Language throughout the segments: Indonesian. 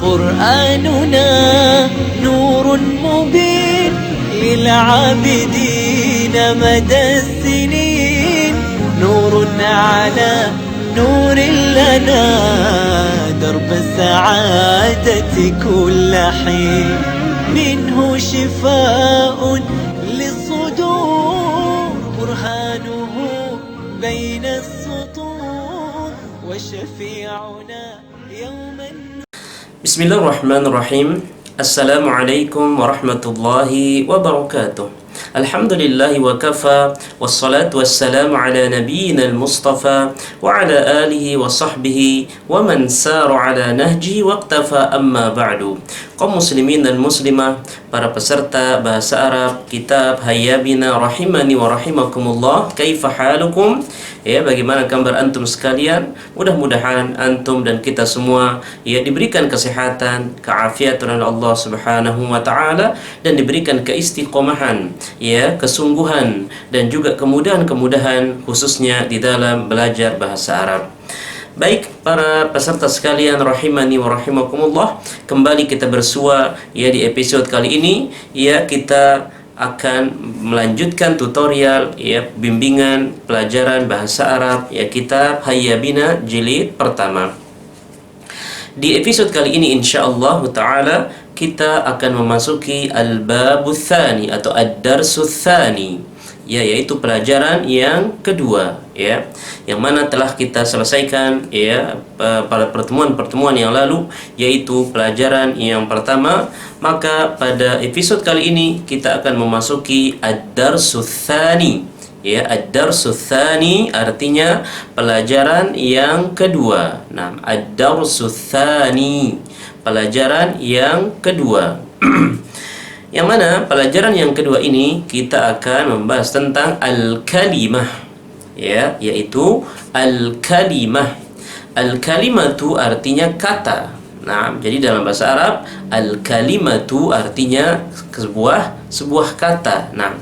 قرآننا نور مبين للعابدين مدى السنين، نور على نور لنا درب السعادة كل حين، منه شفاء للصدور برهانه بين السطور وشفيعنا يوم بسم الله الرحمن الرحيم. Assalamualaikum warahmatullahi wabarakatuh. Alhamdulillahi wa kafa, wassalatu wassalamu ala nabiyyina al-mustafa wa ala alihi wa sahbihi wa man saru ala nahji waqtafa, amma ba'du. Kaum muslimin dan muslimah, para peserta bahasa Arab kitab Hayya Bina rahimani wa rahimakumullah, kaifa halukum? Ya, bagaimana kabar antum sekalian? Mudah-mudahan antum dan kita semua ya diberikan kesehatan, keafiatan oleh Allah Subhanahu wa taala, dan diberikan keistiqomahan, ya, kesungguhan dan juga kemudahan-kemudahan khususnya di dalam belajar bahasa Arab. Baik, para peserta sekalian rahimani wa rahimakumullah, kembali kita bersua ya di episode kali ini. Ya, kita akan melanjutkan tutorial ya bimbingan pelajaran bahasa Arab ya kitab Hayya Bina jilid pertama. Di episode kali ini insyaallah taala kita akan memasuki al-babus tsani atau ad-darsus tsani, ya, yaitu pelajaran yang kedua, ya, yang mana telah kita selesaikan ya pada pertemuan-pertemuan yang lalu, yaitu pelajaran yang pertama. Maka pada episode kali ini kita akan memasuki ad-darsus tsani, ya. Ad-darsus tsani artinya pelajaran yang kedua. Nah, ad-darsus tsani, pelajaran yang kedua. Yang mana pelajaran yang kedua ini kita akan membahas tentang al-kalimah, ya, yaitu al-kalimah. Al-kalimatu artinya kata. Nah, jadi dalam bahasa Arab al-kalimatu artinya sebuah kata. Nah,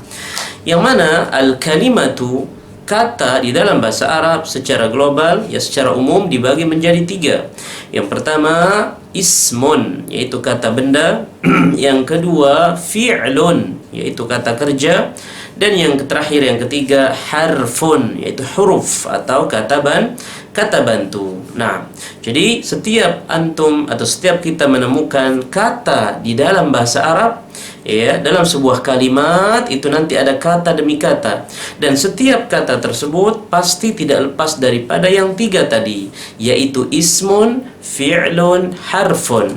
yang mana al-kalimatu, kata di dalam bahasa Arab secara global ya secara umum dibagi menjadi tiga. Yang pertama ismun, yaitu kata benda. Yang kedua fi'lun, yaitu kata kerja. Dan yang terakhir, yang ketiga harfun, yaitu huruf atau kata bantu. Nah, jadi setiap antum atau setiap kita menemukan kata di dalam bahasa Arab, ya, dalam sebuah kalimat itu nanti ada kata demi kata, dan setiap kata tersebut pasti tidak lepas daripada yang tiga tadi, yaitu ismun, fi'lun, harfun.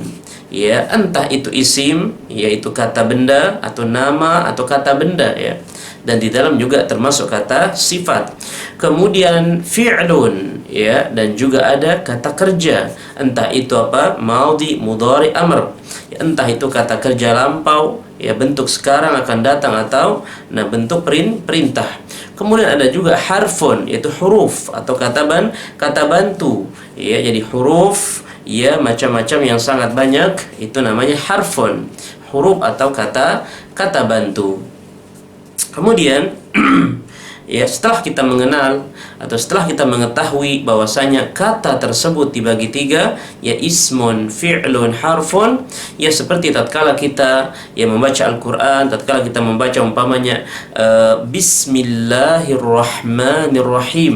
Ya, entah itu isim, yaitu kata benda, atau nama, atau kata benda, ya. Dan di dalam juga termasuk kata sifat. Kemudian fi'lun, ya, dan juga ada kata kerja, entah itu apa, madhi, mudhari, amr. Ya, entah itu kata kerja lampau, ya, bentuk sekarang akan datang, atau nah bentuk perintah. Kemudian ada juga harfun, yaitu huruf atau kata bantu. Ya, jadi huruf ya macam-macam yang sangat banyak, itu namanya harfun, huruf atau kata bantu. Kemudian ya setelah kita mengenal atau setelah kita mengetahui bahwasanya kata tersebut dibagi tiga, ya ismun, fi'lun, harfun, ya seperti tatkala kita ya membaca Al-Qur'an, tatkala kita membaca umpamanya Bismillahirrahmanirrahim.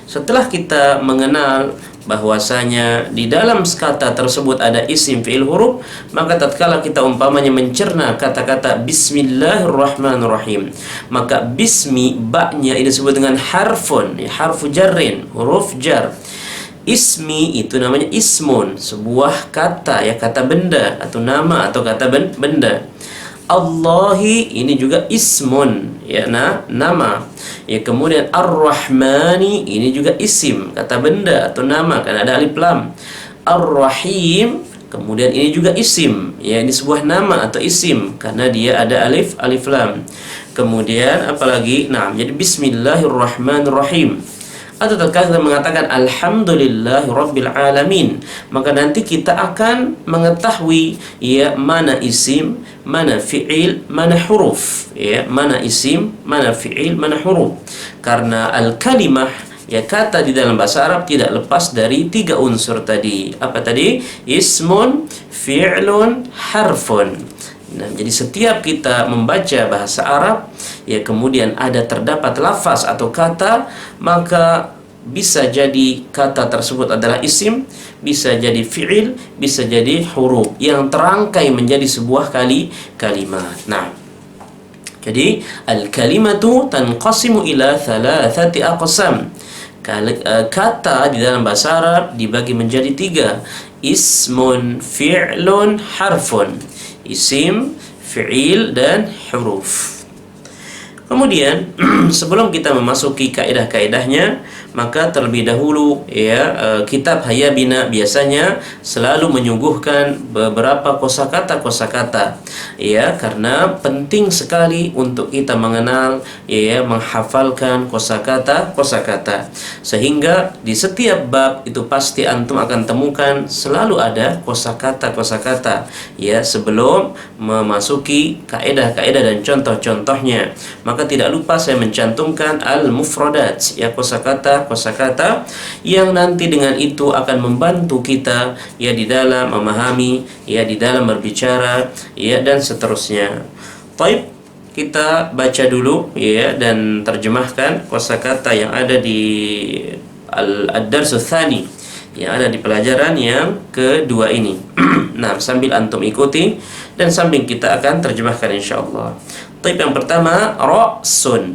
Setelah kita mengenal bahwasanya di dalam kata tersebut ada isim, fi'il, huruf, maka tatkala kita umpamanya mencerna kata-kata Bismillahirrahmanirrahim, maka bismi, ba'nya ini disebut dengan harfun, ya, harfu jarrin, huruf jar. Ismi itu namanya ismun, sebuah kata, ya, kata benda atau nama atau kata benda. Allahi ini juga ismun, ya, nama. Ya, kemudian Ar-Rahmani ini juga isim, kata benda atau nama, kan ada alif lam. Ar-Rahim, kemudian ini juga isim, ya, ini sebuah nama atau isim karena dia ada alif lam. Kemudian apalagi? Nah, jadi Bismillahirrahmanirrahim. Atau tatkala kita mengatakan Alhamdulillahirabbil alamin, maka nanti kita akan mengetahui ya mana isim, mana fi'il, mana huruf, ya, mana isim, mana fi'il, mana huruf. Karena al-kalimah Ya, kata di dalam bahasa Arab tidak lepas dari 3 unsur tadi. Apa tadi? Ismun, fi'lun, harfun. Nah, jadi setiap kita membaca bahasa Arab, ya kemudian terdapat lafaz atau kata, maka bisa jadi kata tersebut adalah isim, bisa jadi fi'il, bisa jadi huruf yang terangkai menjadi sebuah kalimat. Nah, jadi al-kalimatu tanqasimu ila thalathati aqsam. Kata di dalam bahasa Arab dibagi menjadi 3. Ismun, fi'lun, harfun. Isim, fi'il, dan huruf. Kemudian sebelum kita memasuki kaidah-kaidahnya, maka terlebih dahulu kitab Hayya Bina biasanya selalu menyuguhkan beberapa kosakata ya, karena penting sekali untuk kita mengenal menghafalkan kosakata sehingga di setiap bab itu pasti antum akan temukan selalu ada kosakata ya sebelum memasuki kaidah-kaidah dan contoh-contohnya. Maka tidak lupa saya mencantumkan al-mufradat, ya kosakata yang nanti dengan itu akan membantu kita ya di dalam memahami, ya di dalam berbicara, ya dan seterusnya. Baik, kita baca dulu ya dan terjemahkan kosakata yang ada di ad-darsu tsani, yang ada di pelajaran yang kedua ini. Nah, sambil antum ikuti dan sambil kita akan terjemahkan insyaallah. Baik, yang pertama ra'sun.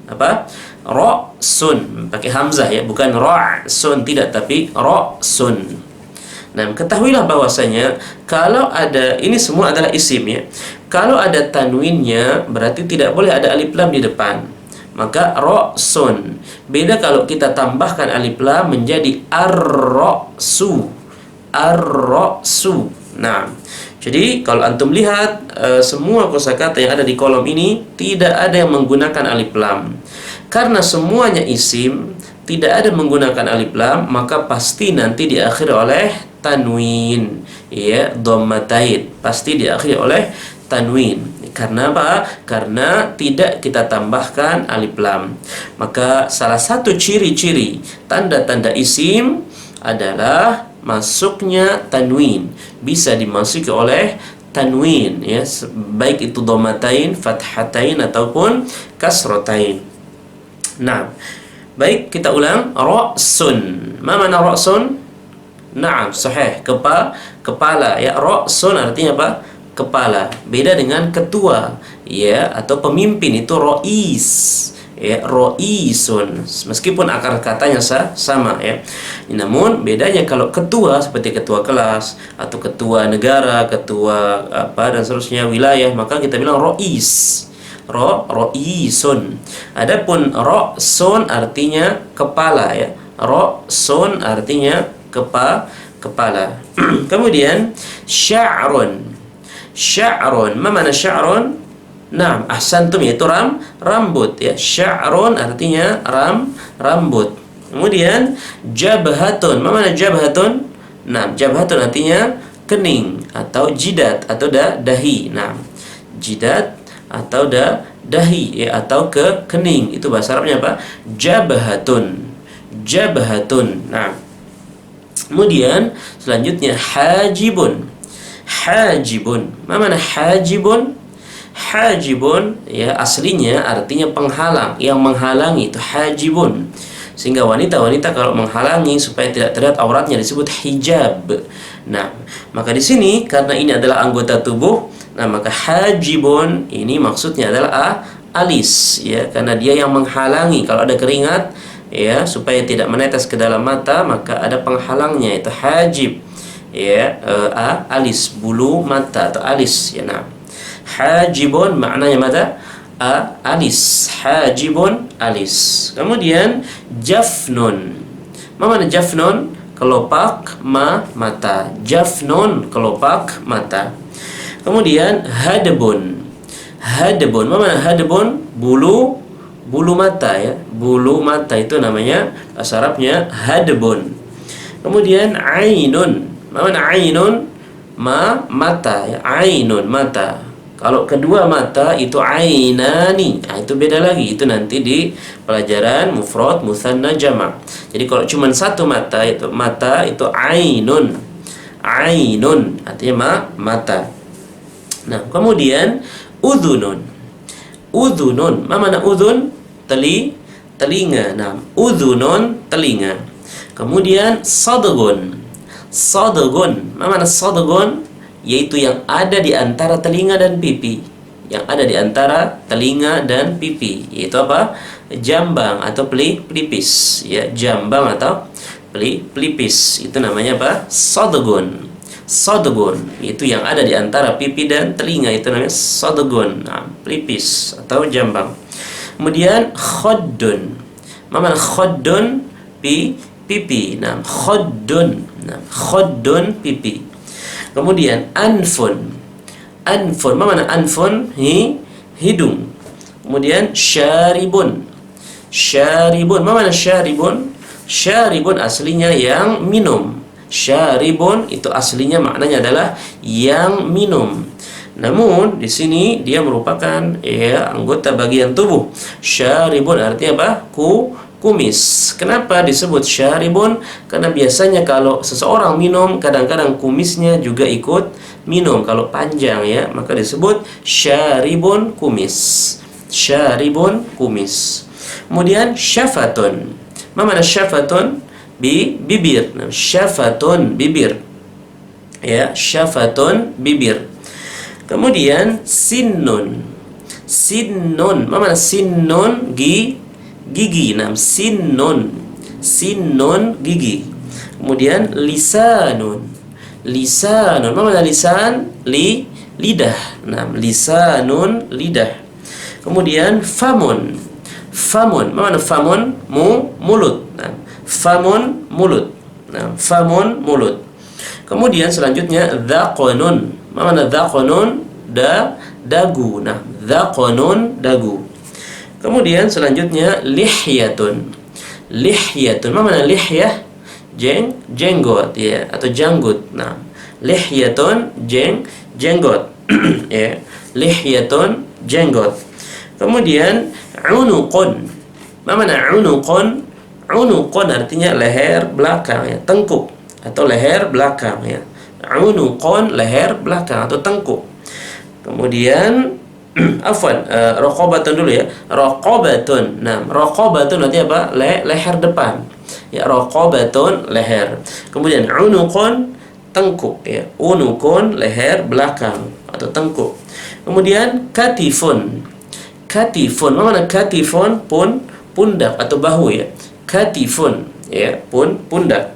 Apa? Ra'sun pakai hamzah ya, bukan ra'sun, tidak, tapi ra'sun. Nah, ketahuilah bahwasanya kalau ada, ini semua adalah isim ya. Kalau ada tanwinnya berarti tidak boleh ada alif lam di depan. Maka ra'sun. Beda kalau kita tambahkan alif lam menjadi ar-ra'su. Ar-ra'su. Nah, jadi kalau antum lihat semua kosakata yang ada di kolom ini tidak ada yang menggunakan alif lam. Karena semuanya isim, tidak ada menggunakan alif lam, maka pasti nanti diakhiri oleh tanwin, ya, dhammatain. Pasti diakhiri oleh tanwin. Karena apa? Karena tidak kita tambahkan alif lam. Maka salah satu ciri-ciri tanda-tanda isim adalah masuknya tanwin, bisa dimasuki oleh tanwin ya, baik itu dhammatain, fathatain ataupun kasratain. Nah, baik kita ulang. Ra'sun. Ma mana ra'sun? Naam, sahih, kepala ya. Ra'sun artinya apa? Kepala. Beda dengan ketua ya atau pemimpin, itu ra'is. Ya, ra'isun, meskipun akar katanya sama ya. Namun bedanya kalau ketua seperti ketua kelas atau ketua negara, ketua apa dan seterusnya wilayah, maka kita bilang ra'is. Ra'isun. Adapun ra'sun artinya kepala ya. Ra'sun artinya kepala. Kemudian sya'run. Sya'run, ma mana sya'run? Nah, ahsantum, yaitu rambut ya. Sya'run artinya rambut. Kemudian jabhatun. Mana jabhatun? Nah, jabhatun artinya kening atau jidat atau dahi. Nah, jidat atau dahi ya, atau kening. Itu bahasa Arabnya apa? Jabhatun. Jabhatun. Nah, kemudian selanjutnya hajibun. Hajibun. Mana hajibun? Hajibun ya aslinya artinya penghalang, yang menghalangi, itu hajibun. Sehingga wanita-wanita kalau menghalangi supaya tidak terlihat auratnya disebut hijab. Nah, maka di sini karena ini adalah anggota tubuh, nah maka hajibun ini maksudnya adalah alis ya, karena dia yang menghalangi. Kalau ada keringat ya supaya tidak menetes ke dalam mata, maka ada penghalangnya, itu hajib ya, alis, bulu mata atau alis ya. Nah, hajibun maknanya mata alis. Hajibun alis. Kemudian jafnun. Mana jafnun? Kelopak mata. Jafnun kelopak mata. Kemudian hadbun. Hadbun. Mana hadbun? Bulu mata ya. Bulu mata itu namanya bahasa Arabnya hadbun. Kemudian ainun. Mana ainun? Mata ya. Ainun mata. Kalau kedua mata itu ainani. Nah, itu beda lagi. Itu nanti di pelajaran mufrad, mutsanna, jamak. Jadi kalau cuma satu mata itu ainun. Ainun artinya mata. Nah, kemudian udhunun. Udhunun. Apa makna udhun? Telinga. Nah, udhunun telinga. Kemudian sadgun. Sadgun. Apa makna sadgun? Yaitu yang ada di antara telinga dan pipi. Yang ada di antara telinga dan pipi. Yaitu apa? Jambang atau pelipis. Ya, jambang atau pelipis. Itu namanya apa? Sadgun. Sadgun. Itu yang ada di antara pipi dan telinga. Itu namanya sadgun. Nah, pelipis atau jambang. Kemudian khaddun. Mana khaddun? Pipi. Nah, khaddun. Nah, khaddun pipi. Kemudian anfun. Anfun. Apa mana anfun? Hidung. Kemudian syaribun. Syaribun. Apa mana syaribun? Syaribun aslinya yang minum. Syaribun itu aslinya maknanya adalah yang minum. Namun di sini dia merupakan anggota bagian tubuh. Syaribun artinya apa? Kumis. Kenapa disebut syaribun? Karena biasanya kalau seseorang minum, kadang-kadang kumisnya juga ikut minum. Kalau panjang ya, maka disebut syaribun, kumis. Syaribun, kumis. Kemudian syafatun. Apa makna syafatun? Bibir. Nah, syafatun, bibir. Ya, syafatun, bibir. Kemudian sinnun. Sinnun. Apa makna sinnun? Gigi. Nah, sinnun. Sinnun, gigi. Kemudian lisanun. Lisanun. Apa makna lisan? Lidah. Nah, lisanun, lidah. Kemudian famun. Famun. Apa makna famun? Mulut. Nah, famun, mulut. Nah, famun, mulut. Kemudian selanjutnya dhaqanun. Apa makna dhaqanun? Dagu. Nah, dhaqanun, dagu. Kemudian selanjutnya lihyatun. Lihyatun. Apa makna lihyah? Jenggot ya, atau janggut. Nah, lihyatun jenggot. Ya, lihyatun jenggot. Kemudian unuqun. Apa makna unuqun? Unuqun artinya leher belakang ya, tengkuk atau leher belakang ya. Unuqun leher belakang atau tengkuk. Kemudian afwan, raqabatun dulu ya. Raqabatun. Nah, raqabatun artinya apa? Leher depan. Ya, raqabatun leher. Kemudian unuqun tengkuk ya. Unuqun leher belakang atau tengkuk. Kemudian katifun. Katifun. Apa makna katifun? Pundak atau bahu ya. Katifun ya, pundak.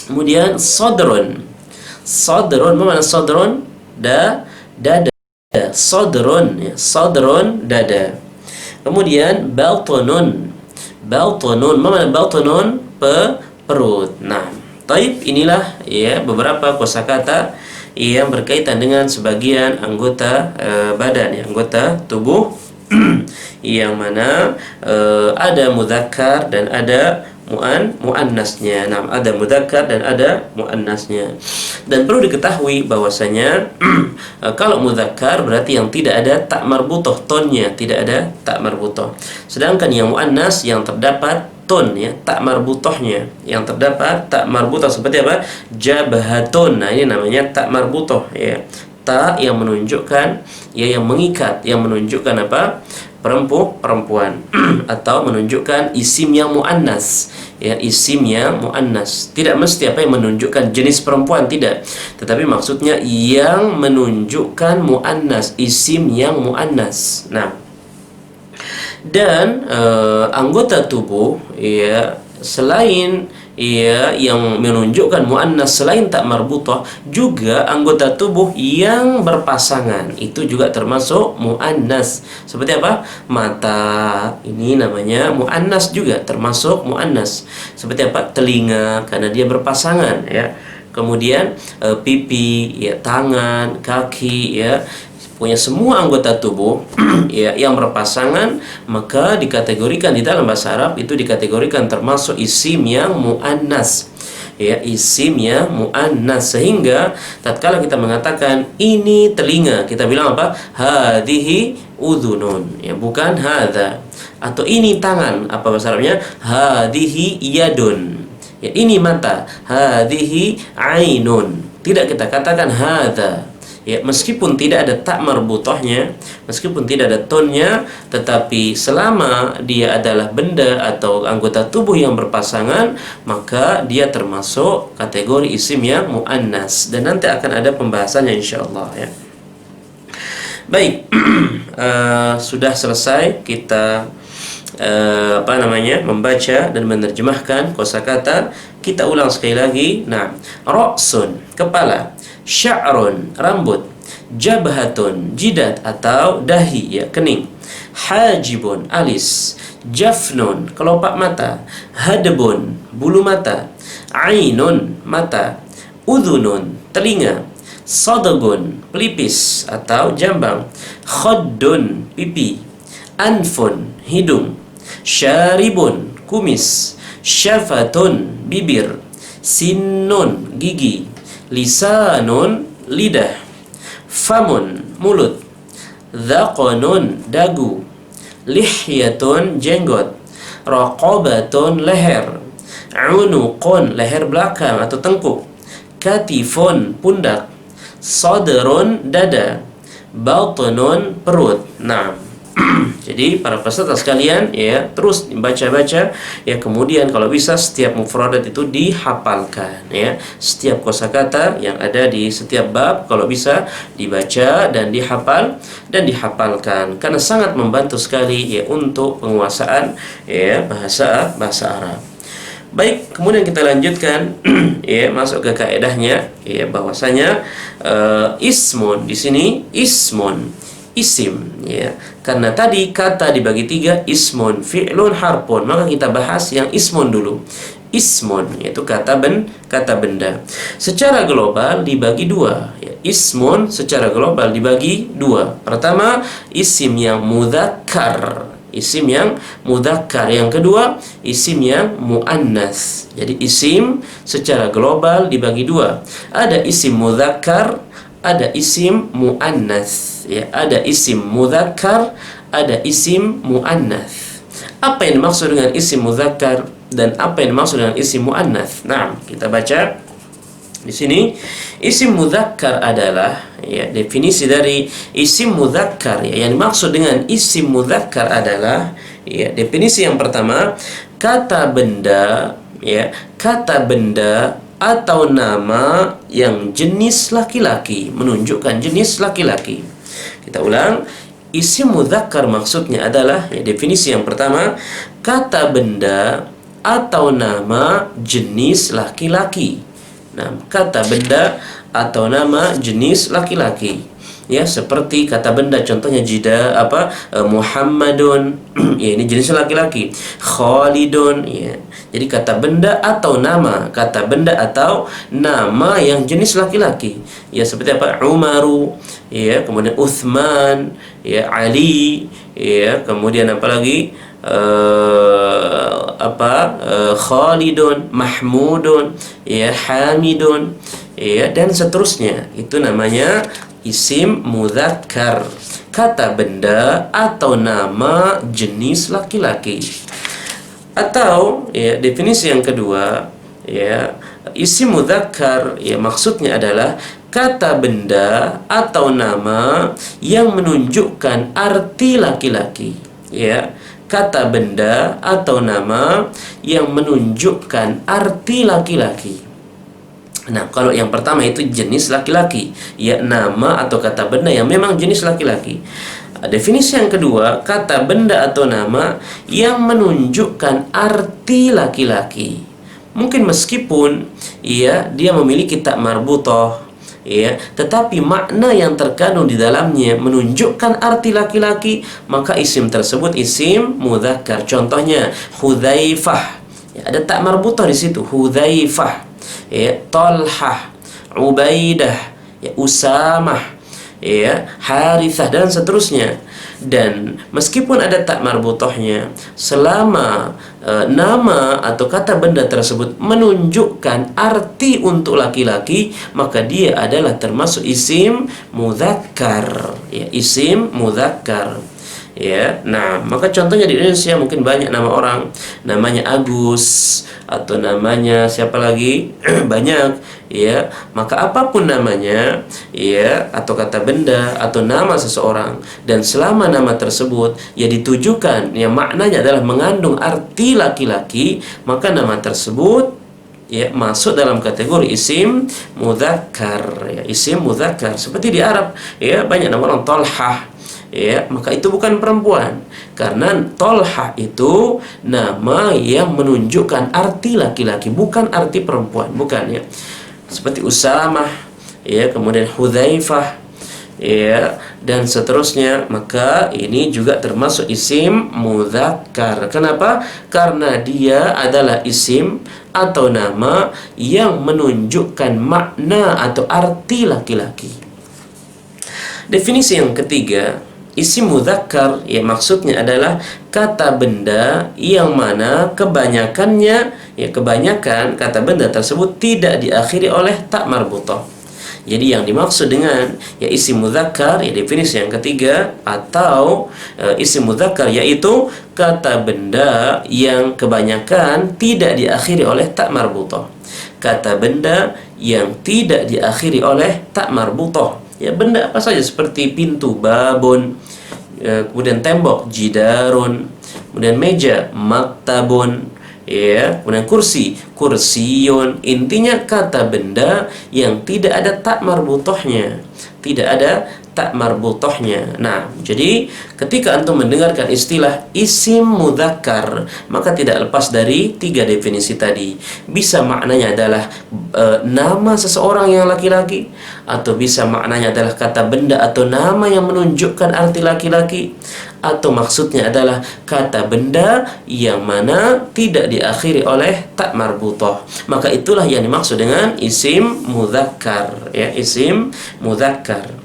Kemudian sadrun. Sadrun. Apa makna sadrun? Dada. Sadrun ya, sadrun dada. Kemudian baltanun. Baltanun. Apa makna baltanun? Perut. Nah, taib, inilah ya beberapa kosakata yang berkaitan dengan sebagian anggota badan ya, anggota tubuh yang mana ada mudzakkar dan ada muannasnya. Nah, ada mudzakkar dan ada muannasnya. Dan perlu diketahui bahwasanya kalau mudzakkar berarti yang tidak ada tak marbutoh, tonnya tidak ada tak marbutoh. Sedangkan yang muannas yang terdapat ton ya, tak marbutohnya, yang terdapat tak marbutoh seperti apa? Jabhatun. Nah, ini namanya tak marbutoh ya. Tak yang menunjukkan ya, yang mengikat, yang menunjukkan apa? Perempuan atau menunjukkan isim yang muannas ya, isim yang muannas. Tidak mesti apa yang menunjukkan jenis perempuan, tidak, tetapi maksudnya yang menunjukkan muannas, isim yang muannas. Nah, dan anggota tubuh ya, selain ya yang menunjukkan muannas, selain tak marbutah, juga anggota tubuh yang berpasangan itu juga termasuk muannas. Seperti apa? Mata, ini namanya muannas juga, termasuk muannas. Seperti apa? Telinga, karena dia berpasangan ya. Kemudian pipi ya, tangan, kaki ya, punya semua anggota tubuh ya yang berpasangan, maka dikategorikan di dalam bahasa Arab itu dikategorikan termasuk isim yang muannas ya isim yang muannas, sehingga tatkala kita mengatakan ini telinga, kita bilang apa? Hadhihi udhunun, ya bukan hadza. Atau ini tangan, apa bahasa Arabnya? Hadhihi yadun. Ya ini mata, hadhihi ainun. Tidak kita katakan hadza. Ya, meskipun tidak ada tak marbutohnya, meskipun tidak ada tonnya, tetapi selama dia adalah benda atau anggota tubuh yang berpasangan, maka dia termasuk kategori isim yang muannas, dan nanti akan ada pembahasannya insyaallah ya. Baik, sudah selesai kita membaca dan menerjemahkan kosakata. Kita ulang sekali lagi. Nah, ra'sun, kepala, sya'run, rambut, jabhatun, jidat atau dahi, ya kening, hajibun, alis, jafnun, kelopak mata, hadbun, bulu mata, ainun, mata, udhunun, telinga, sadgun, pelipis atau jambang, khaddun, pipi, anfun, hidung, syaribun, kumis, syafatun, bibir, sinnun, gigi, lisanun, lidah, famun, mulut, dhaqanun, dagu, lihyatun, jenggot, raqabatun, leher, unuqun, leher belakang atau tengkuk, katifun, pundak, sadrun, dada, batnun, perut. Nah, jadi para peserta sekalian ya, terus baca-baca ya, kemudian kalau bisa setiap mufradat itu dihafalkan ya. Setiap kosakata yang ada di setiap bab kalau bisa dibaca dan dihafal dan dihafalkan, karena sangat membantu sekali ya untuk penguasaan ya bahasa Arab. Baik, kemudian kita lanjutkan ya, masuk ke kaedahnya ya, bahwasanya ismun di sini ismun, isim ya. Karena tadi kata dibagi tiga, ismun, fi'lun, harfun, maka kita bahas yang ismun dulu. Ismun yaitu kata benda. Secara global dibagi dua ya. Ismun secara global dibagi dua. Pertama, isim yang mudzakkar, isim yang mudzakkar. Yang kedua, isim yang muannas. Jadi isim secara global dibagi dua. Ada isim mudzakkar, ada isim muannas ya, ada isim mudzakkar, ada isim muannas. Apa yang dimaksud dengan isim mudzakkar dan apa yang dimaksud dengan isim muannas? Nah, kita baca di sini. Isim mudzakkar adalah ya, definisi dari isim mudzakkar ya, yang dimaksud dengan isim mudzakkar adalah ya, definisi yang pertama, kata benda ya, kata benda atau nama yang jenis laki-laki, menunjukkan jenis laki-laki. Kita ulang, isim mudzakkar maksudnya adalah ya, definisi yang pertama, kata benda atau nama jenis laki-laki. Nah, kata benda atau nama jenis laki-laki. Ya, seperti kata benda contohnya Muhammadun ya, ini jenis laki-laki. Khalidun ya. Jadi kata benda atau nama, kata benda atau nama yang jenis laki-laki. Ya, seperti apa? Umaru ya, kemudian Uthman ya, Ali ya, kemudian apa lagi? Khalidun, Mahmudun ya, Hamidun ya, dan seterusnya. Itu namanya isim mudzakkar, kata benda atau nama jenis laki-laki. Atau ya, definisi yang kedua ya, isim mudzakkar ya, maksudnya adalah kata benda atau nama yang menunjukkan arti laki-laki ya, kata benda atau nama yang menunjukkan arti laki-laki. Nah, kalau yang pertama itu jenis laki-laki, ya nama atau kata benda yang memang jenis laki-laki. Definisi yang kedua, kata benda atau nama yang menunjukkan arti laki-laki. Mungkin meskipun ya dia memiliki tak marbutoh ya, tetapi makna yang terkandung di dalamnya menunjukkan arti laki-laki, maka isim tersebut isim mudzakkar. Contohnya Hudzaifah, ya, ada tak marbutoh di situ. Hudzaifah ya, Talhah, Ubaidah ya, Usamah ya, Harithah dan seterusnya. Dan meskipun ada tak marbutohnya, selama nama atau kata benda tersebut menunjukkan arti untuk laki-laki, maka dia adalah termasuk isim mudzakkar, ya, isim mudzakkar. Ya, nah maka contohnya di Indonesia mungkin banyak nama orang, namanya Agus atau namanya siapa lagi banyak, ya. Maka apapun namanya, ya, atau kata benda atau nama seseorang, dan selama nama tersebut ya ditujukan, ya, maknanya adalah mengandung arti laki-laki, maka nama tersebut ya masuk dalam kategori isim mudzakkar, ya, isim mudzakkar. Seperti di Arab, ya, banyak nama orang Tolhah, ya, maka itu bukan perempuan, karena Tolhah itu nama yang menunjukkan arti laki-laki, bukan arti perempuan, bukan, ya. Seperti Usamah, ya, kemudian Hudzaifah, ya, dan seterusnya. Maka ini juga termasuk isim mudzakkar. Kenapa? Karena dia adalah isim atau nama yang menunjukkan makna atau arti laki-laki. Definisi yang ketiga, isim mudzakkar, ya, maksudnya adalah kata benda yang mana kebanyakan kata benda tersebut tidak diakhiri oleh tak marbutah. Jadi yang dimaksud dengan ya isim mudzakkar, ya, definisi yang ketiga, atau isim mudzakkar yaitu kata benda yang kebanyakan tidak diakhiri oleh tak marbutah. Kata benda yang tidak diakhiri oleh tak marbutah. Ya, benda apa saja seperti pintu, babun, kemudian tembok, jidarun, kemudian meja, maktabun, ya, kemudian kursi, kursiyun. Intinya kata benda yang tidak ada tak marbutohnya, tidak ada tak marbutohnya. Nah, jadi ketika antum mendengarkan istilah isim mudzakkar, maka tidak lepas dari tiga definisi tadi. Bisa maknanya adalah nama seseorang yang laki-laki, atau bisa maknanya adalah kata benda atau nama yang menunjukkan arti laki-laki, atau maksudnya adalah kata benda yang mana tidak diakhiri oleh tak marbutah. Maka itulah yang dimaksud dengan isim mudzakkar, ya, isim mudzakkar.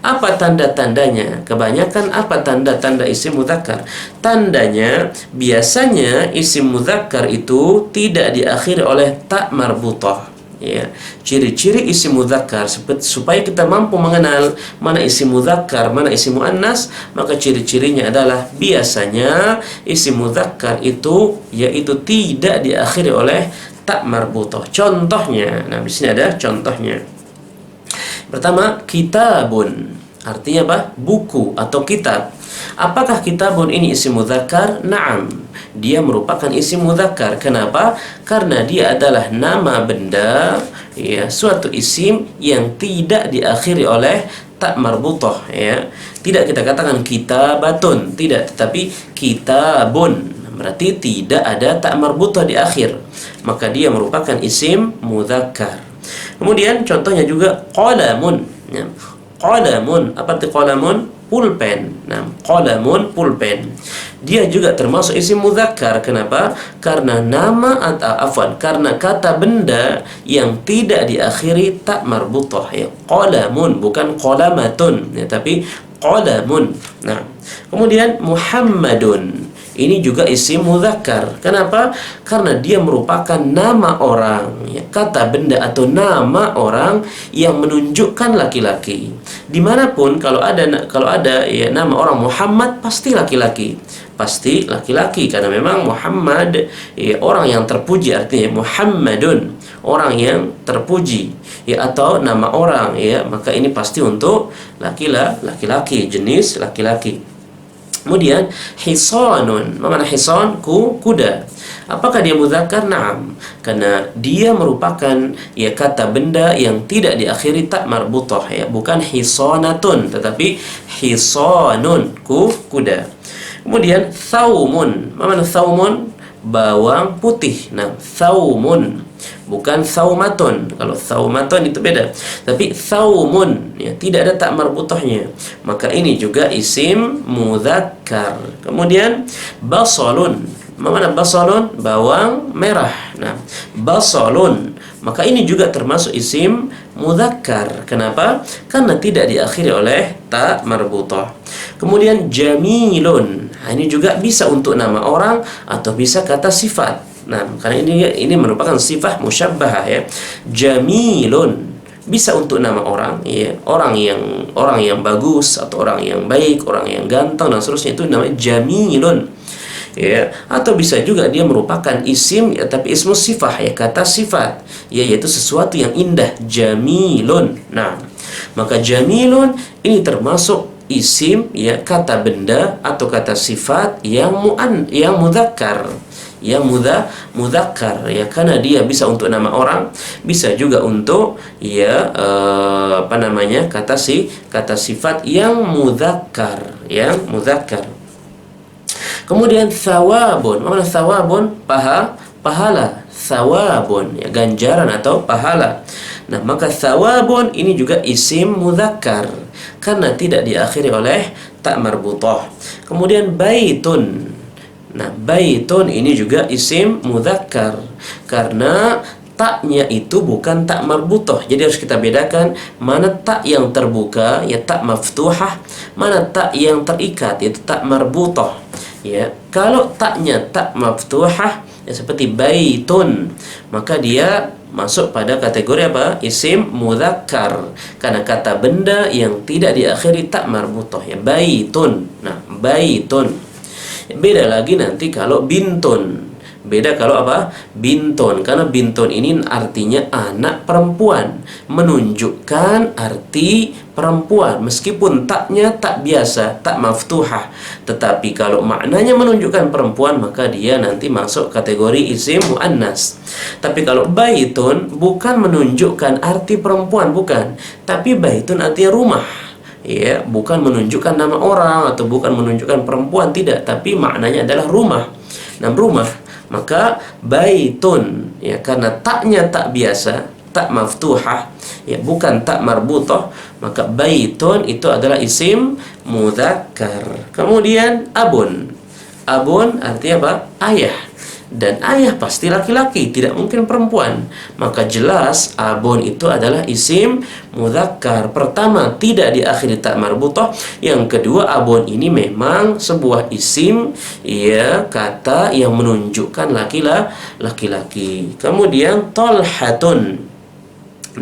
Apa tanda-tandanya? Kebanyakan apa tanda-tanda isim mudzakkar? Tandanya biasanya isim mudzakkar itu tidak diakhiri oleh tak marbutah. Ya, ciri-ciri isim mudzakkar supaya kita mampu mengenal mana isim mudzakkar, mana isim muannas, maka ciri-cirinya adalah biasanya isim mudzakkar itu yaitu tidak diakhiri oleh tak marbutah. Contohnya, nah di sini ada contohnya. Pertama, kitabun. Artinya apa? Buku atau kitab. Apakah kitabun ini isim mudzakkar? Naam, dia merupakan isim mudzakkar. Kenapa? Karena dia adalah nama benda, ya, suatu isim yang tidak diakhiri oleh tak marbutah, ya. Tidak kita katakan kitabatun, tidak, tetapi kitabun. Berarti tidak ada tak marbutah di akhir. Maka dia merupakan isim mudzakkar. Kemudian contohnya juga qalamun. Ya. Qalamun, apa itu qalamun? Pulpen. Nah, qalamun, pulpen. Dia juga termasuk isim mudzakkar. Kenapa? Karena nama karena kata benda yang tidak diakhiri tak marbutah, ya. Qalamun, bukan qalamatun, ya, tapi qalamun. Nah, kemudian Muhammadun. Ini juga isim mudzakkar. Kenapa? Karena dia merupakan nama orang, ya, kata benda atau nama orang yang menunjukkan laki-laki. Dimanapun kalau ada ya nama orang Muhammad, pasti laki-laki, pasti laki-laki, karena memang Muhammad, ya, orang yang terpuji, artinya Muhammadun, orang yang terpuji, ya, atau nama orang, ya, maka ini pasti untuk laki-laki, jenis laki-laki. Kemudian hisanun, mana hisan? Kuda. Apakah dia mudzakkar? Naam, karena dia merupakan ya kata benda yang tidak diakhiri tak marbutah, ya, bukan hisanatun tetapi hisanun, kuda. Kemudian thaumun, mana thaumun? Bawang putih. Nah, thaumun, bukan thaumatun. Kalau thaumatun itu beda. Tapi thaumun, ya, tidak ada tak marbutahnya. Maka ini juga isim mudzakkar. Kemudian basalun. Mana basalun? Bawang merah. Nah, basalun, maka ini juga termasuk isim mudzakkar. Kenapa? Karena tidak diakhiri oleh ta marbutah. Kemudian jamilun, ini juga bisa untuk nama orang atau bisa kata sifat. Nah, karena ini merupakan sifat musyabbahah ya. Jamilun bisa untuk nama orang ya, orang yang bagus atau orang yang baik, orang yang ganteng dan seterusnya, itu namanya jamilun. Ya, atau bisa juga dia merupakan isim ya, tapi ismu sifah ya, kata sifat ya, yaitu sesuatu yang indah, jamilun. Nah, maka jamilun ini termasuk isim ya, kata benda atau kata sifat yang mudzakkar, yang mudzakkar ya, karena dia bisa untuk nama orang, bisa juga untuk ya kata sifat yang mudzakkar, Kemudian thawabun, mana thawabun? Pahala. Thawabun ya, ganjaran atau pahala. Nah, maka thawabun ini juga isim mudzakkar karena tidak diakhiri oleh ta marbutah. Kemudian baitun. Nah, baitun ini juga isim mudzakkar karena taknya itu bukan tak marbutah. Jadi harus kita bedakan mana tak yang terbuka ya, tak maftuhah, mana tak yang terikat yaitu tak marbutah. Ya, kalau taknya tak maftuhah ya, seperti baitun, maka dia masuk pada kategori apa? Isim mudzakkar karena kata benda yang tidak diakhiri tak marbutah ya, baitun. Nah, baitun. Beda lagi nanti kalau bintun. Beda kalau apa? Bintun. Karena bintun ini artinya anak perempuan, menunjukkan arti perempuan meskipun taknya tak biasa, tak maftuhah. Tetapi kalau maknanya menunjukkan perempuan, maka dia nanti masuk kategori isim muannas. Tapi kalau baitun bukan menunjukkan arti perempuan, bukan. Tapi baitun artinya rumah. Ya, bukan menunjukkan nama orang atau bukan menunjukkan perempuan, tidak, tapi maknanya adalah rumah. Nah, rumah, maka baitun ya, karena taknya tak biasa, tak maftuhah ya, bukan tak marbutah, maka baitun itu adalah isim mudzakkar. Kemudian abun. Abun artinya apa? Ayah. Dan ayah pasti laki-laki, tidak mungkin perempuan. Maka jelas abun itu adalah isim mudzakkar. Pertama, tidak diakhiri ta marbutah. Yang kedua, abun ini memang sebuah isim ya, kata yang menunjukkan laki-laki. Kemudian tolhatun.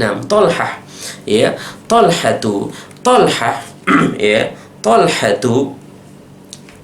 Nah, tolhah ya, tolhatu, tolhah ya, tolhatu.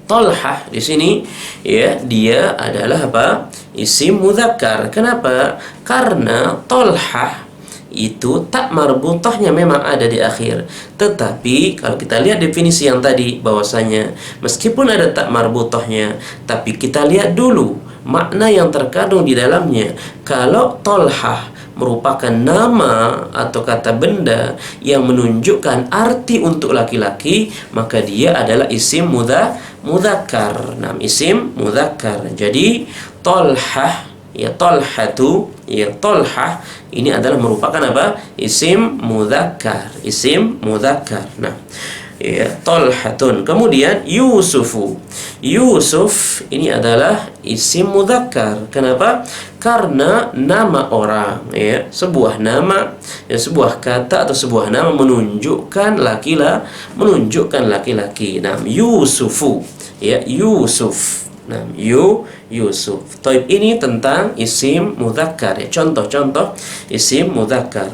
Tolhah di sini ya, dia adalah apa? Isim mudzakkar. Kenapa? Karena tolhah itu tak marbutahnya memang ada di akhir. Tetapi kalau kita lihat definisi yang tadi, bahwasanya meskipun ada tak marbutahnya, tapi kita lihat dulu makna yang terkandung di dalamnya. Kalau tolhah merupakan nama atau kata benda yang menunjukkan arti untuk laki-laki, maka dia adalah isim mudzakkar. Nah, isim mudzakkar. Jadi tolhah ya, tolhatu ya, tolhah ini adalah merupakan apa? Isim mudzakkar, isim mudzakkar. Nah, ya, tolhatun. Kemudian Yusufu. Yusuf ini adalah isim mudzakkar. Kenapa? Karena nama orang ya, sebuah nama ya, sebuah kata atau sebuah nama menunjukkan laki-laki. Nah, Yusufu ya, Yusuf. Nah, Yusuf. Taib, ini tentang isim mudzakkar ya, contoh-contoh isim mudzakkar.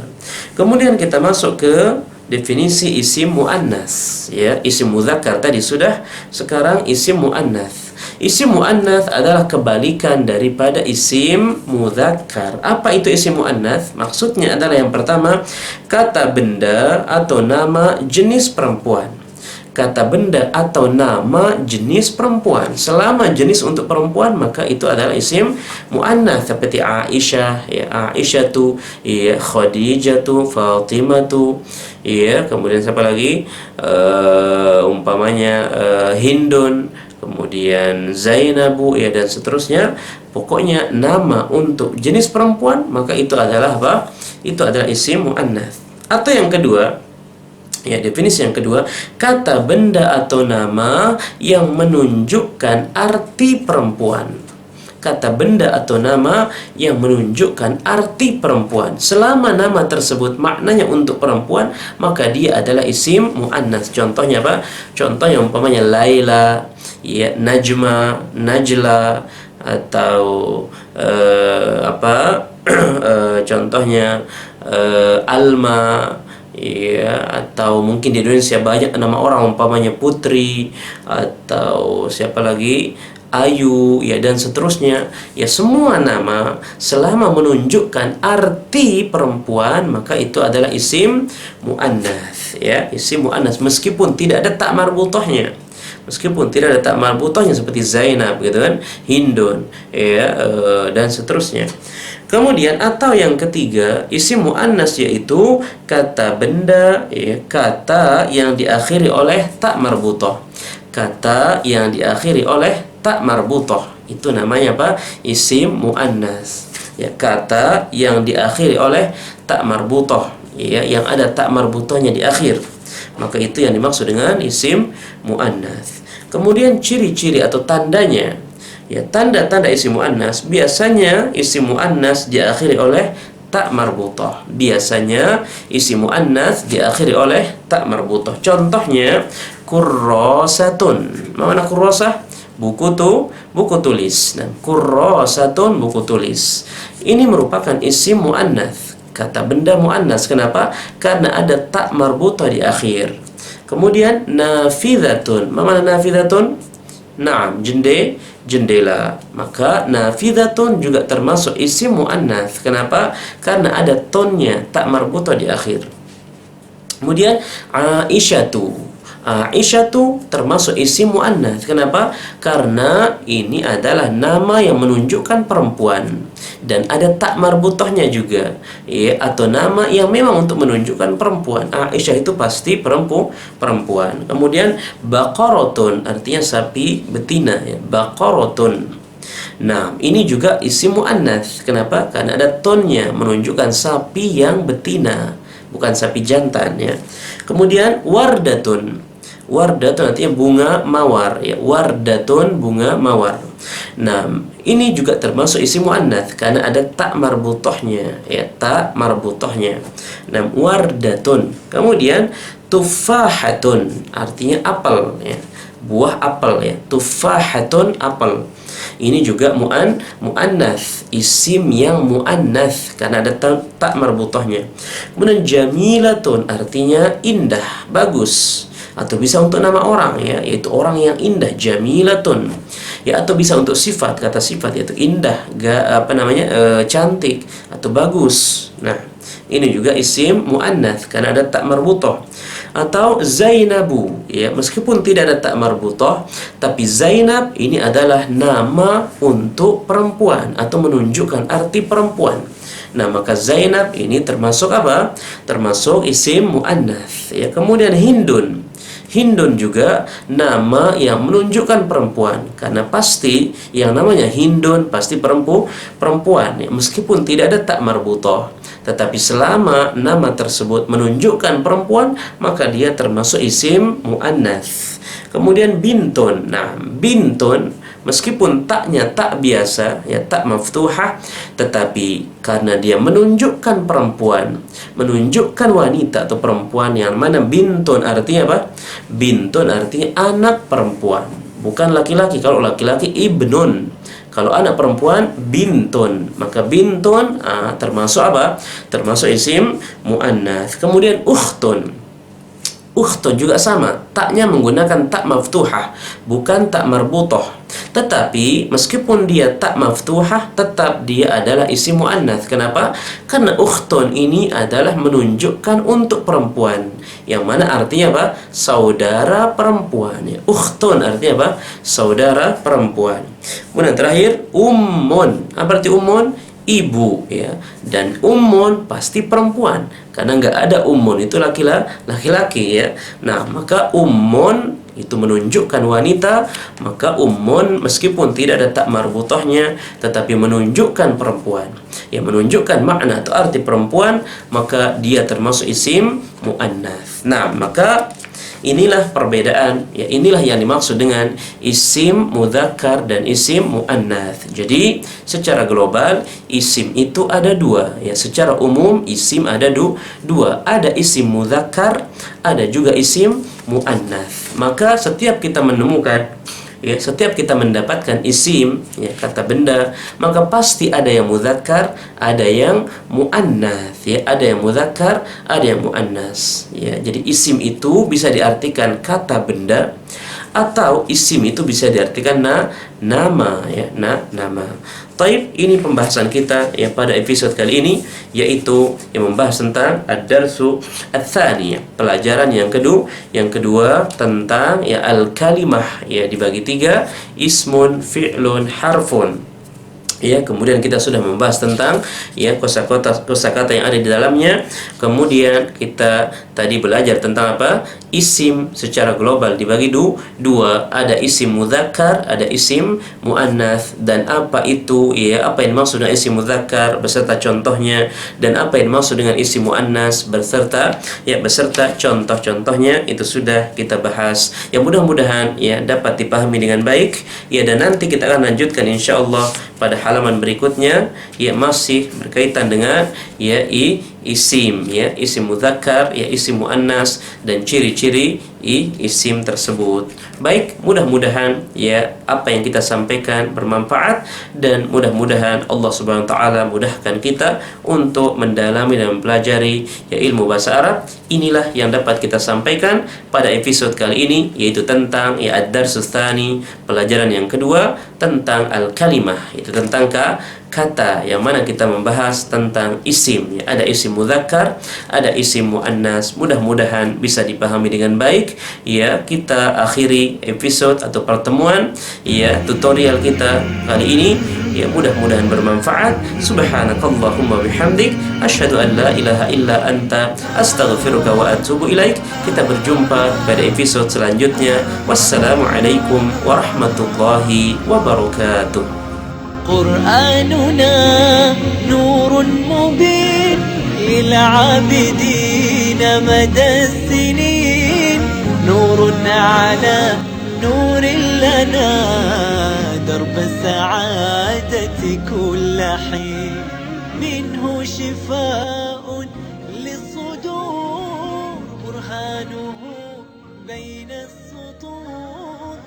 Kemudian kita masuk ke definisi isim muannas ya. Isim mudzakkar tadi sudah, sekarang isim muannas. Isim muannas adalah kebalikan daripada isim mudzakkar. Apa itu isim muannas? Maksudnya adalah yang pertama, kata benda atau nama jenis perempuan. Kata benda atau nama jenis perempuan. Selama jenis untuk perempuan, maka itu adalah isim muannas, seperti Aisyah ya, Aisyatu ya, Khadijatu, Fatimatu ya, kemudian siapa lagi? Umpamanya Hindun, kemudian Zainabu ya, dan seterusnya. Pokoknya nama untuk jenis perempuan, maka itu adalah apa? Itu adalah isim muannas. Atau yang kedua ya, definisi yang kedua, kata benda atau nama yang menunjukkan arti perempuan. kata benda atau nama yang menunjukkan arti perempuan. Selama nama tersebut maknanya untuk perempuan, maka dia adalah isim muannas. Contohnya apa? Contohnya umpamanya Laila, ya, Najma, Najla, atau contohnya Alma, ya, atau mungkin di Indonesia banyak nama orang umpamanya Putri, atau siapa lagi, Ayu, ya, dan seterusnya. Ya, semua nama selama menunjukkan arti perempuan maka itu adalah isim muannats, ya, isim muannats, meskipun tidak ada tak marbutohnya. Meskipun tidak ada tak marbutohnya seperti Zainab, gitu kan, Hindun, ya, dan seterusnya. Kemudian atau yang ketiga, isim muannas yaitu kata benda, ya, kata yang diakhiri oleh tak marbutoh. Kata yang diakhiri oleh tak marbutoh itu namanya apa? Isim muannas. Ya, kata yang diakhiri oleh tak marbutoh, ya, yang ada tak marbutohnya di akhir. Maka itu yang dimaksud dengan isim muannas. Kemudian ciri-ciri atau tandanya, ya, tanda-tanda isim muannas, biasanya isim muannas diakhiri oleh tak marbutoh. Biasanya isim muannas diakhiri oleh tak marbutoh. Contohnya kurrasatun. Mana kurrasah? Buku tulis. Dan kurrasatun, buku tulis. Ini merupakan isim muannas, kata benda muannas. Kenapa? Karena ada tak marbutoh di akhir. Kemudian nafidatun. Mana nafidatun? Naam, jendela. Maka nafidatun juga termasuk isim muannats. Kenapa? Karena ada tonnya, tak marbutoh di akhir. Kemudian Aisyatu termasuk isim muannats. Kenapa? Karena ini adalah nama yang menunjukkan perempuan dan ada tak marbutohnya juga, ya, atau nama yang memang untuk menunjukkan perempuan. Aisyah itu pasti perempuan. Kemudian baqaratun artinya sapi betina, ya, baqaratun. Nah, ini juga isim muannats. Kenapa? Karena ada tonnya menunjukkan sapi yang betina, bukan sapi jantan, ya. Kemudian wardatun. Wardatun artinya bunga mawar, ya, wardatun, bunga mawar. Nah, ini juga termasuk isim muannats karena ada tak marbutohnya, ya, tak marbutohnya. Nah, wardatun. Kemudian tufahatun artinya apel, ya, buah apel, ya, tufahatun, apel. Ini juga muannats, isim yang muannats karena ada tak marbutohnya. Kemudian jamilatun artinya indah, bagus, atau bisa untuk nama orang, ya, yaitu orang yang indah, jamilatun, ya, atau bisa untuk sifat, kata sifat yaitu indah, cantik atau bagus. Nah, ini juga isim muannats karena ada tak marbutoh. Atau Zainabu, ya, meskipun tidak ada tak marbutoh, tapi Zainab ini adalah nama untuk perempuan atau menunjukkan arti perempuan. Nah, maka Zainab ini termasuk apa? Termasuk isim muannats, ya. Kemudian Hindun juga nama yang menunjukkan perempuan karena pasti yang namanya Hindun pasti perempuan, ya, meskipun tidak ada tak marbutoh. Tetapi selama nama tersebut menunjukkan perempuan, maka dia termasuk isim muannats. Kemudian bintun. Nah, bintun meskipun taknya tak biasa, ya, tak maftuhah, tetapi karena dia menunjukkan perempuan, menunjukkan wanita atau perempuan, yang mana bintun artinya apa? Bintun artinya anak perempuan, bukan laki-laki. Kalau laki-laki ibnun, kalau anak perempuan bintun. Maka bintun termasuk apa? Termasuk isim muannats. Kemudian ukhtun. Ukhtun juga sama, taknya menggunakan tak maftuhah, bukan tak marbutoh. Tetapi meskipun dia tak maftuhah, tetap dia adalah isim muannats. Kenapa? Karena ukhtun ini adalah menunjukkan untuk perempuan, yang mana artinya apa? Saudara perempuan, ya. Ukhtun artinya apa? Saudara perempuan. Kemudian terakhir ummun. Apa arti ummun? Ibu, ya. Dan ummun pasti perempuan karena nggak ada ummun itu laki-laki, ya. Nah, maka ummun itu menunjukkan wanita, maka ummun meskipun tidak ada tak marbutohnya tetapi menunjukkan perempuan, ya, menunjukkan makna atau arti perempuan, maka dia termasuk isim muannats. Nah, maka inilah perbedaan, ya inilah yang dimaksud dengan isim mudzakkar dan isim muannats. Jadi secara global isim itu ada dua, ya secara umum isim ada dua, ada isim mudzakkar, ada juga isim muannats. Maka setiap kita menemukan, ya setiap kita mendapatkan isim, ya kata benda, maka pasti ada yang mudzakkar, ada yang muannats, ya ada yang mudzakkar, ada yang muannas, ya. Jadi isim itu bisa diartikan kata benda, atau isim itu bisa diartikan nama, ya nama. Taib, ini pembahasan kita ya pada episode kali ini, yaitu yang membahas tentang ad-darsu ats-tsani, pelajaran yang kedua tentang ya al-kalimah, ya dibagi 3, ismun, fi'lun, harfun. Ya, kemudian kita sudah membahas tentang ya kosakata yang ada di dalamnya. Kemudian kita tadi belajar tentang apa? Isim secara global dibagi dua, ada isim mudzakkar, ada isim muannats. Dan apa itu, ya apa yang dimaksud dengan isim mudzakkar beserta contohnya, dan apa yang dimaksud dengan isim muannats beserta contoh-contohnya, itu sudah kita bahas. Ya mudah-mudahan ya dapat dipahami dengan baik, ya. Dan nanti kita akan lanjutkan insyaallah pada halaman berikutnya, ya masih berkaitan dengan ya isim, ya isim mudzakkar, ya isim muannas, dan ciri-ciri isim tersebut. Baik, mudah-mudahan ya apa yang kita sampaikan bermanfaat, dan mudah-mudahan Allah Subhanahu wa taala mudahkan kita untuk mendalami dan mempelajari ya ilmu bahasa Arab. Inilah yang dapat kita sampaikan pada episode kali ini, yaitu tentang ya ad-darsu tsani, pelajaran yang kedua tentang al-kalimah, itu tentang kata, yang mana kita membahas tentang isim, ya ada isim mudzakkar, ada isim muannas. Mudah-mudahan bisa dipahami dengan baik. Ya, kita akhiri episode atau pertemuan ya tutorial kita kali ini, ya mudah-mudahan bermanfaat. Subhanakallahumma bihamdik, asyhadu an la ilaha illa anta, astaghfiruka wa atubu ilaik. Kita berjumpa pada episode selanjutnya. Wassalamualaikum warahmatullahi wabarakatuh. قرآننا نور مبين للعابدين مدى السنين، نور على نور لنا درب السعادة كل حين، منه شفاء للصدور برهانه بين